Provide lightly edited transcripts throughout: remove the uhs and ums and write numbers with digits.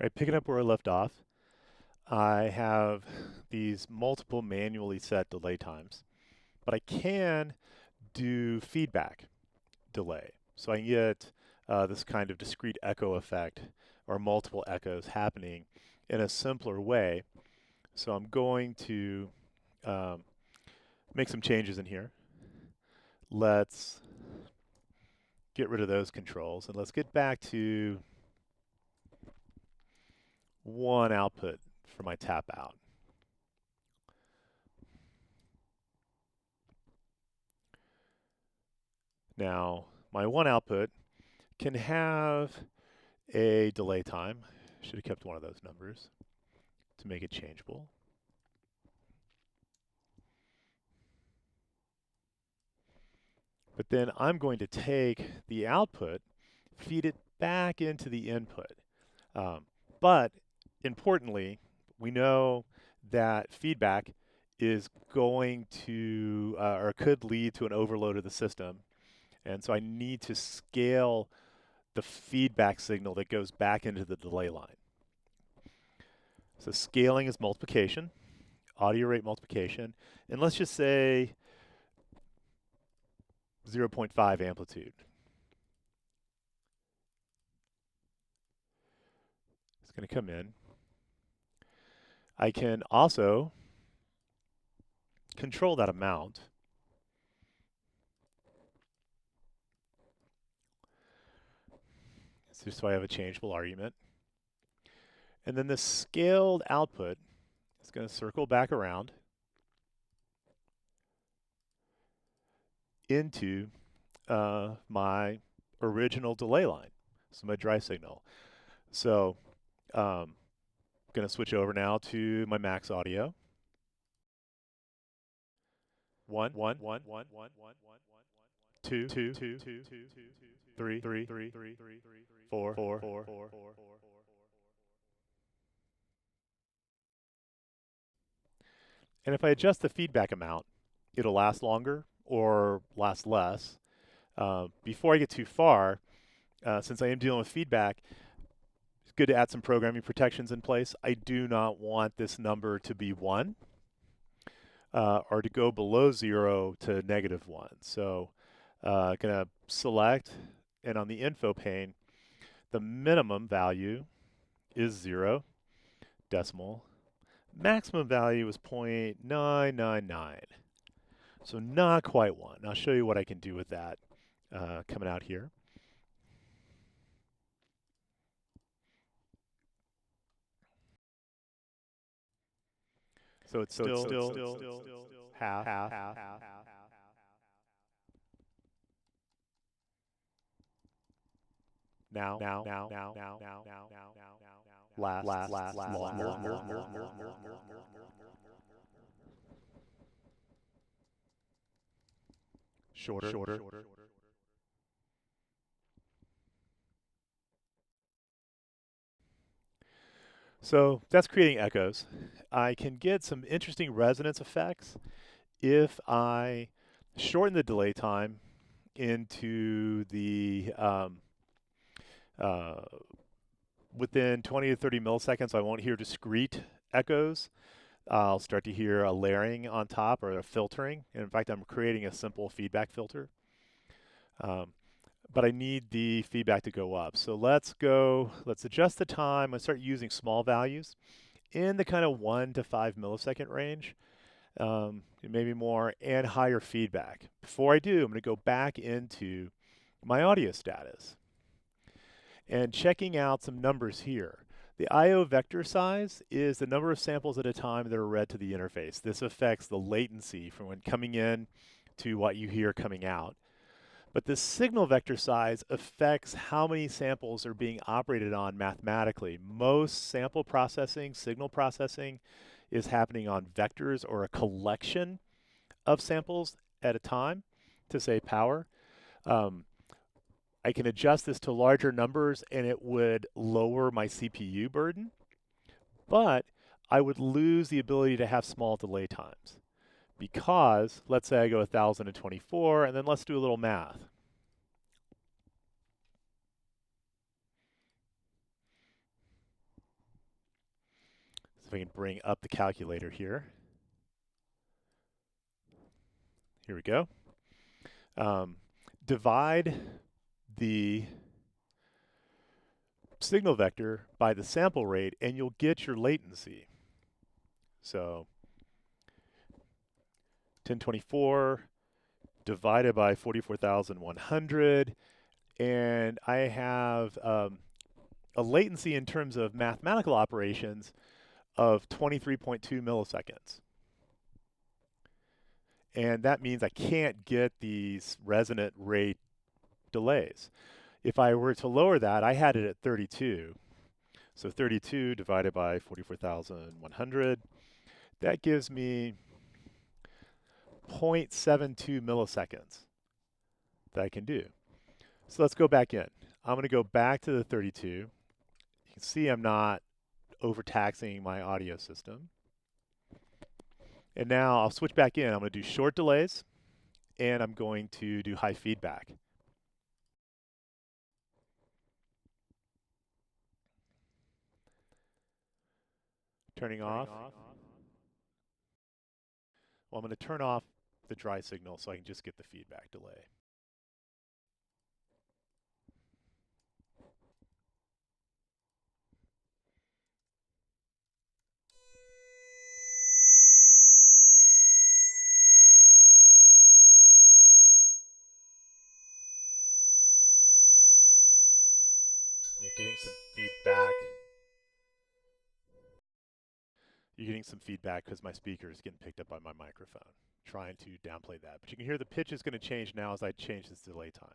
Right, picking up where I left off, I have these multiple manually set delay times, but I can do feedback delay. So I can get this kind of discrete echo effect or multiple echoes happening in a simpler way. So I'm going to um, make some changes in here. Let's get rid of those controls and let's get back to one output for my tap out. Now, my one output can have a delay time. Should have kept one of those numbers to make it changeable. But then I'm going to take the output, feed it back into the input. Um, but importantly, we know that feedback is going to, or could lead to an overload of the system. And so I need to scale the feedback signal that goes back into the delay line. So scaling is multiplication, audio rate multiplication, and let's just say 0.5 amplitude. It's going to come in. I can also control that amount. So I have a changeable argument. And then the scaled output is going to circle back around into my original delay line, so my dry signal. So I'm going to switch over now to my max audio. 1, 1, 1, 1, 1, 1, 2, 2, 2, 2, 3, 3, 3, 4, 4, 4, 4. And if I adjust the feedback amount, it'll last longer or last less. Before I get too far, since I am dealing with feedback, it's good to add some programming protections in place. I do not want this number to be 1 or to go below 0 to -1. So I'm going to select, and on the info pane, the minimum value is 0 decimal. Maximum value is 0.999. So not quite 1. I'll show you what I can do with that coming out here. So it's still half. Now, last, longer. Shorter. So that's creating echoes. I can get some interesting resonance effects if I shorten the delay time into the within 20 to 30 milliseconds, I won't hear discrete echoes. I'll start to hear a layering on top or a filtering. And in fact, I'm creating a simple feedback filter. But I need the feedback to go up. So let's adjust the time. Let's start using small values in the kind of 1 to 5 millisecond range, maybe more, and higher feedback. Before I do, I'm going to go back into my audio status and checking out some numbers here. The I/O vector size is the number of samples at a time that are read to the interface. This affects the latency from when coming in to what you hear coming out. But the signal vector size affects how many samples are being operated on mathematically. Most sample processing, signal processing, is happening on vectors or a collection of samples at a time to save power. I can adjust this to larger numbers and it would lower my CPU burden, but I would lose the ability to have small delay times. Because, let's say I go 1024, and then let's do a little math. if I can bring up the calculator here. Here we go. Divide the signal vector by the sample rate, and you'll get your latency. So 1024 divided by 44,100, and I have a latency in terms of mathematical operations of 23.2 milliseconds. And that means I can't get these resonant rate delays. If I were to lower that, I had it at 32. So 32 divided by 44,100, that gives me 0.72 milliseconds that I can do. So let's go back in. I'm going to go back to the 32. You can see I'm not overtaxing my audio system. And now I'll switch back in. I'm going to do short delays, and I'm going to do high feedback. Turning off. Well, I'm going to turn off the dry signal so I can just get the feedback delay. You're getting some feedback. You're getting some feedback because my speaker is getting picked up by my microphone. Trying to downplay that. But you can hear the pitch is going to change now as I change this delay time.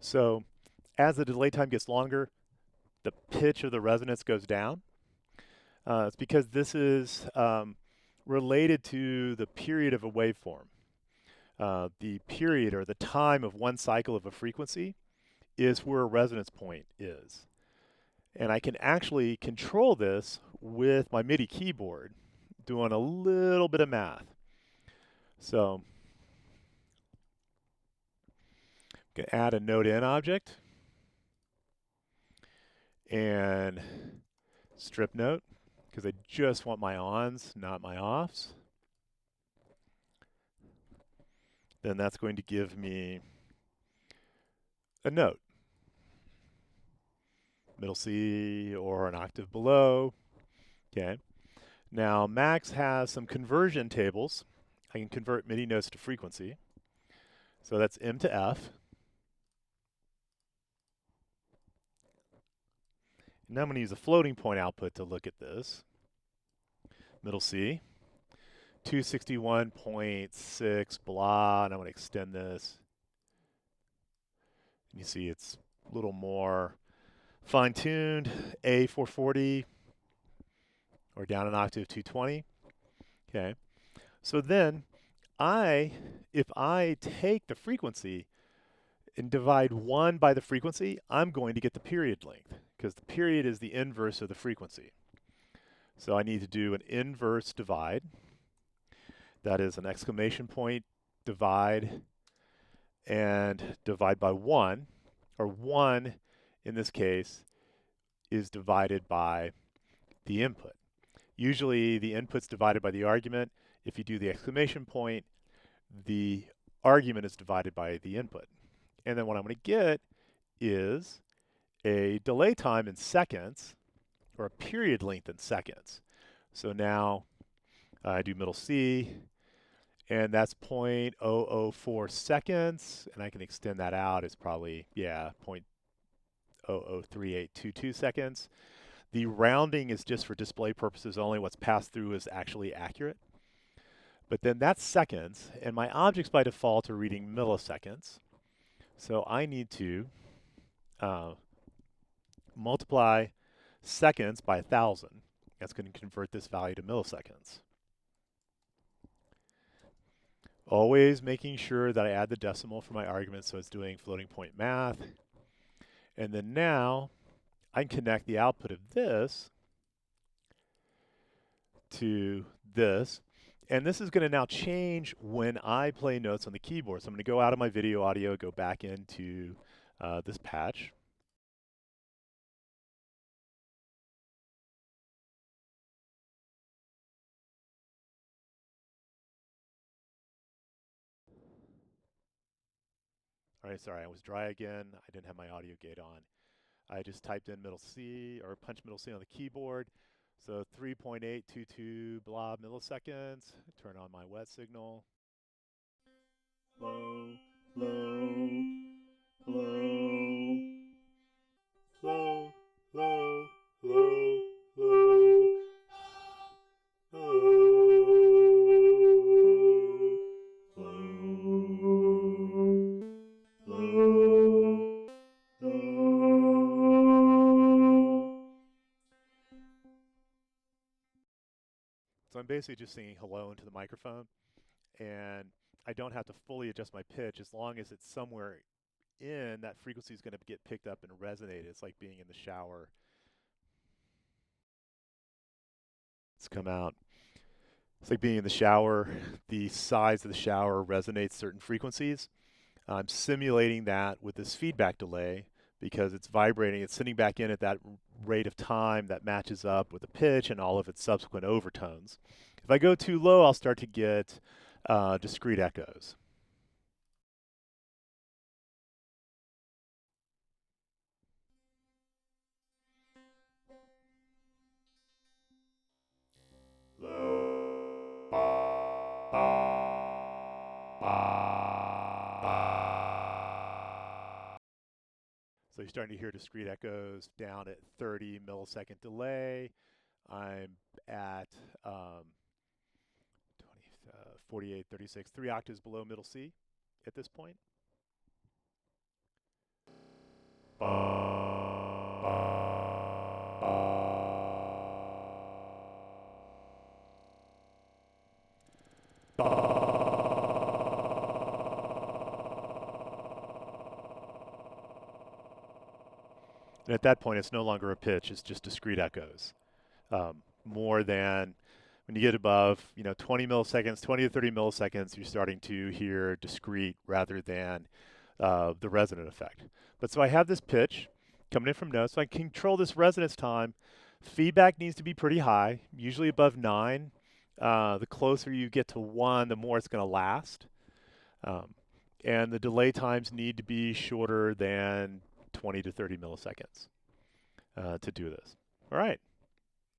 So as the delay time gets longer, the pitch of the resonance goes down. It's because this is related to the period of a waveform. The period or the time of one cycle of a frequency is where a resonance point is. And I can actually control this with my MIDI keyboard doing a little bit of math. So I'm going to add a node in object and strip note because I just want my ons, not my offs. Then that's going to give me a note, middle C or an octave below. Okay. Now Max has some conversion tables. I can convert MIDI notes to frequency. So that's M to F. Now I'm going to use a floating point output to look at this. Middle C, 261.6 blah, and I'm going to extend this. And you see it's a little more fine-tuned, A 440, or down an octave 220. Okay, so then if I take the frequency and divide 1 by the frequency, I'm going to get the period length because the period is the inverse of the frequency. So I need to do an inverse divide. That is an exclamation point divide and divide by 1, or 1 in this case is divided by the input. Usually the input's divided by the argument. If you do the exclamation point, the argument is divided by the input. And then what I'm going to get is a delay time in seconds, or a period length in seconds. So now I do middle C, and that's 0.004 seconds, and I can extend that out as probably, 0.003822 seconds. The rounding is just for display purposes only. What's passed through is actually accurate. But then that's seconds, and my objects by default are reading milliseconds. So I need to multiply seconds by 1,000. That's going to convert this value to milliseconds. Always making sure that I add the decimal for my argument, so it's doing floating point math. And then now I can connect the output of this to this. And this is going to now change when I play notes on the keyboard. So I'm going to go out of my video audio, go back into this patch. All right, sorry, I was dry again. I didn't have my audio gate on. I just typed in middle C, or punched middle C on the keyboard. So 3.822 blah milliseconds. Turn on my wet signal. Low, low, low, low, low, low, low, So I'm basically just singing hello into the microphone, and I don't have to fully adjust my pitch as long as it's somewhere in that frequency is going to get picked up and resonated. It's like being in the shower. It's come out. It's like being in the shower. The size of the shower resonates certain frequencies. I'm simulating that with this feedback delay because it's vibrating. It's sitting back in at that rate of time that matches up with the pitch and all of its subsequent overtones. If I go too low, I'll start to get discrete echoes. So you're starting to hear discrete echoes down at 30 millisecond delay. I'm at 48, 36, 3 octaves below middle C at this point. And at that point, it's no longer a pitch, it's just discrete echoes. More than when you get above, 20 milliseconds, 20 to 30 milliseconds, you're starting to hear discrete rather than the resonant effect. But so I have this pitch coming in from notes, so I can control this resonance time. Feedback needs to be pretty high, usually above 9. The closer you get to 1, the more it's going to last. And the delay times need to be shorter than 20 to 30 milliseconds to do this. All right.